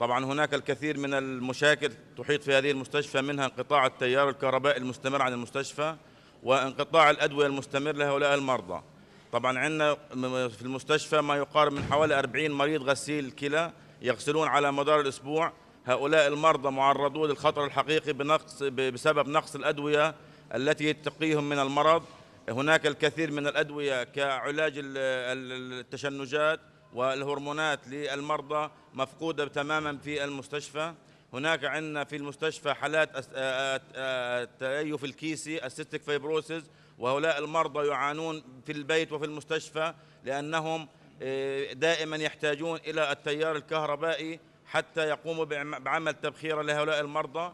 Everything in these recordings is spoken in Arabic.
طبعا هناك الكثير من المشاكل تحيط في هذه المستشفى، منها انقطاع التيار الكهربائي المستمر عن المستشفى وانقطاع الأدوية المستمر لهؤلاء المرضى. طبعا عندنا في المستشفى ما يقارب من حوالي 40 مريض غسيل كلى يغسلون على مدار الأسبوع. هؤلاء المرضى معرضون للخطر الحقيقي بسبب نقص الأدوية التي تقيهم من المرض. هناك الكثير من الأدوية كعلاج التشنجات والهرمونات للمرضى مفقودة تماما في المستشفى. هناك عندنا في المستشفى حالات التليف الكيسي السيستيك فايبروسيس، وهؤلاء المرضى يعانون في البيت وفي المستشفى لأنهم دائما يحتاجون إلى التيار الكهربائي حتى يقوموا بعمل تبخير لهؤلاء المرضى.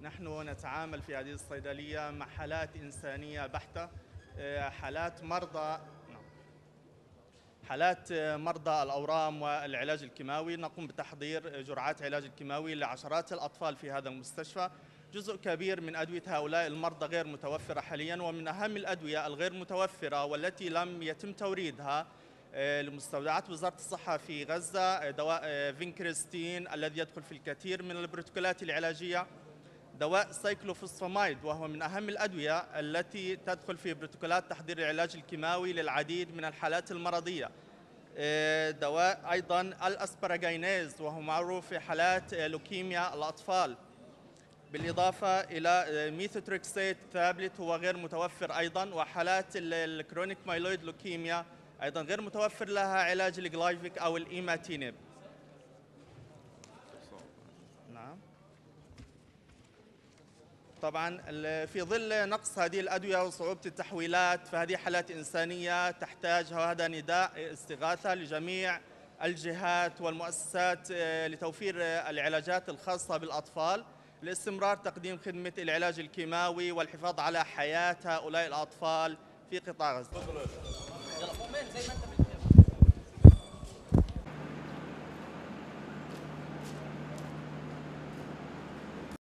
نحن نتعامل في هذه الصيدلية مع حالات إنسانية بحتة، حالات مرضى الأورام والعلاج الكيماوي. نقوم بتحضير جرعات علاج الكيماوي لعشرات الأطفال في هذا المستشفى. جزء كبير من أدوية هؤلاء المرضى غير متوفرة حاليا، ومن أهم الأدوية الغير متوفرة والتي لم يتم توريدها لمستودعات وزارة الصحة في غزة دواء فينكريستين الذي يدخل في الكثير من البروتوكولات العلاجية، دواء سايكلوفوسفاميد وهو من أهم الأدوية التي تدخل في بروتوكولات تحضير العلاج الكيماوي للعديد من الحالات المرضية، دواء أيضا الأسبراجينيز وهو معروف في حالات لوكيميا الأطفال، بالإضافة إلى ميثوتريكسيت تابلت هو غير متوفر أيضا، وحالات الكرونيك مايلويد لوكيميا أيضا غير متوفر لها علاج الجلايفيك أو الإيماتينيب. نعم. طبعا في ظل نقص هذه الأدوية وصعوبة التحويلات فهذه حالات إنسانية تحتاج، وهذا نداء استغاثة لجميع الجهات والمؤسسات لتوفير العلاجات الخاصة بالأطفال لاستمرار تقديم خدمة العلاج الكيماوي والحفاظ على حياة هؤلاء الأطفال في قطاع غزة.